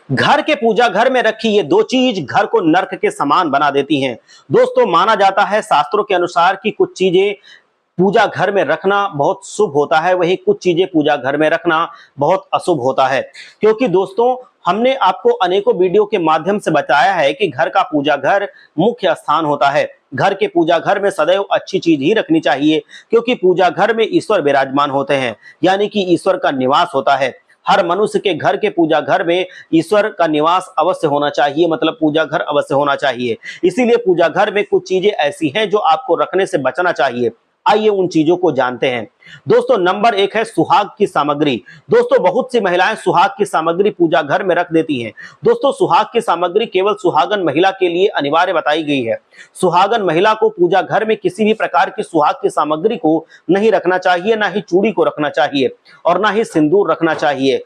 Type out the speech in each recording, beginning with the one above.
घर के पूजा घर में रखी ये दो चीज घर को नर्क के समान बना देती हैं। दोस्तों, माना जाता है शास्त्रों के अनुसार कि कुछ चीजें पूजा घर में रखना बहुत शुभ होता है, वही कुछ चीजें पूजा घर में रखना बहुत अशुभ होता है। क्योंकि दोस्तों, हमने आपको अनेकों वीडियो के माध्यम से बताया है कि घर का पूजा घर मुख्य स्थान होता है। घर के पूजा घर में सदैव अच्छी चीज ही रखनी चाहिए, क्योंकि पूजा घर में ईश्वर विराजमान होते हैं, यानी कि ईश्वर का निवास होता है। हर मनुष्य के घर के पूजा घर में ईश्वर का निवास अवश्य होना चाहिए, मतलब पूजा घर अवश्य होना चाहिए। इसीलिए पूजा घर में कुछ चीजें ऐसी हैं जो आपको रखने से बचना चाहिए। आइए उन चीजों को जानते हैं। दोस्तों, नंबर 1 है सुहाग की सामग्री। दोस्तों, बहुत सी महिलाएं सुहाग की सामग्री पूजा घर में रख देती हैं। दोस्तों, सुहाग की सामग्री केवल सुहागन महिला के लिए अनिवार्य बताई गई है। सुहागन महिला को पूजा घर में किसी भी प्रकार की सुहाग की सामग्री को नहीं रखना चाहिए, ना ही चूड़ी को रखना चाहिए और ना ही सिंदूर रखना चाहिए।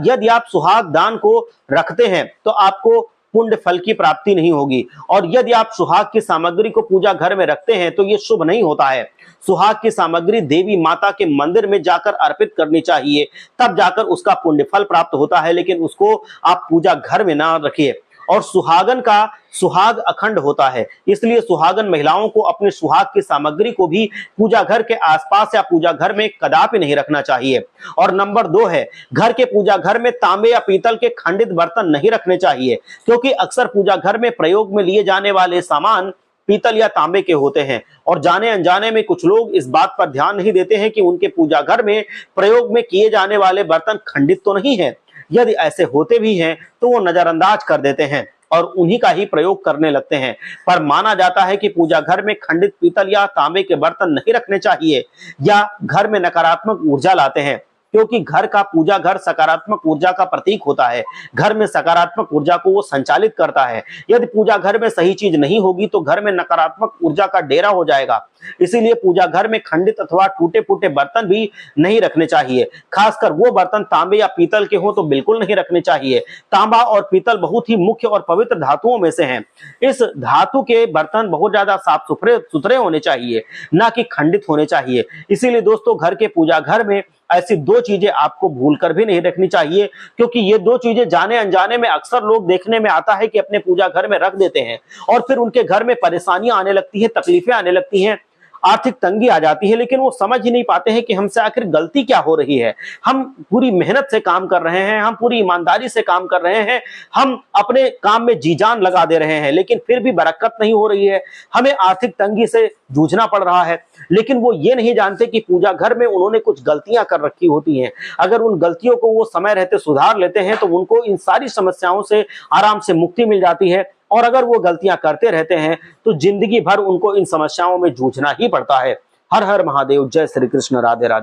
यदि आप सुहाग दान को रखते हैं तो आपको पुण्य फल की प्राप्ति नहीं होगी, और यदि आप सुहाग की सामग्री को पूजा घर में रखते हैं तो यह शुभ नहीं होता है। सुहाग की सामग्री देवी माता के मंदिर में जाकर अर्पित करनी चाहिए, तब जाकर उसका पुण्य फल प्राप्त होता है, लेकिन उसको आप पूजा घर में ना रखिए। और सुहागन का सुहाग अखंड होता है, इसलिए सुहागन महिलाओं को अपने सुहाग की सामग्री को भी पूजा घर के आसपास या पूजा घर में कदापि नहीं रखना चाहिए। और नंबर 2 है, घर के पूजा घर में तांबे या पीतल के खंडित बर्तन नहीं रखने चाहिए, क्योंकि अक्सर पूजा घर में प्रयोग में लिए जाने वाले सामान पीतल या तांबे के होते हैं, और जाने अनजाने में कुछ लोग इस बात पर ध्यान नहीं देते हैं कि उनके पूजा घर में प्रयोग में किए जाने वाले बर्तन खंडित तो नहीं है। यदि ऐसे होते भी हैं तो वो नजरअंदाज कर देते हैं और उन्हीं का ही प्रयोग करने लगते हैं। पर माना जाता है कि पूजा घर में खंडित पीतल या तांबे के बर्तन नहीं रखने चाहिए, या घर में नकारात्मक ऊर्जा लाते हैं, क्योंकि घर का पूजा घर सकारात्मक ऊर्जा का प्रतीक होता है। घर में सकारात्मक ऊर्जा को वो संचालित करता है। यदि पूजा घर में सही चीज नहीं होगी तो घर में नकारात्मक ऊर्जा का डेरा हो जाएगा। इसीलिए पूजा घर में खंडित अथवा टूटे फूटे बर्तन भी नहीं रखने चाहिए। खासकर वो बर्तन तांबे या पीतल के हो तो बिल्कुल नहीं रखने चाहिए। तांबा और पीतल बहुत ही मुख्य और पवित्र धातुओं में से हैं। इस धातु के बर्तन बहुत ज्यादा साफ सुथरे होने चाहिए, ना कि खंडित होने चाहिए। इसीलिए दोस्तों, घर के पूजा घर में ऐसी दो चीजें आपको भूलकर भी नहीं रखनी चाहिए, क्योंकि ये दो चीजें जाने अनजाने में अक्सर लोग देखने में आता है कि अपने पूजा घर में रख देते हैं, और फिर उनके घर में परेशानियां आने लगती हैं, तकलीफें आने लगती हैं, आर्थिक तंगी आ जाती है, लेकिन वो समझ ही नहीं पाते हैं कि हमसे आखिर गलती क्या हो रही है। हम पूरी मेहनत से काम कर रहे हैं, हम पूरी ईमानदारी से काम कर रहे हैं, हम अपने काम में जी जान लगा दे रहे हैं, लेकिन फिर भी बरकत नहीं हो रही है, हमें आर्थिक तंगी से जूझना पड़ रहा है। लेकिन वो ये नहीं जानते कि पूजा घर में उन्होंने कुछ गलतियां कर रखी होती हैं। अगर उन गलतियों को वो समय रहते सुधार लेते हैं तो उनको इन सारी समस्याओं से आराम से मुक्ति मिल जाती है, और अगर वो गलतियां करते रहते हैं तो जिंदगी भर उनको इन समस्याओं में जूझना ही पड़ता है। हर हर महादेव, जय श्री कृष्ण, राधे राधे।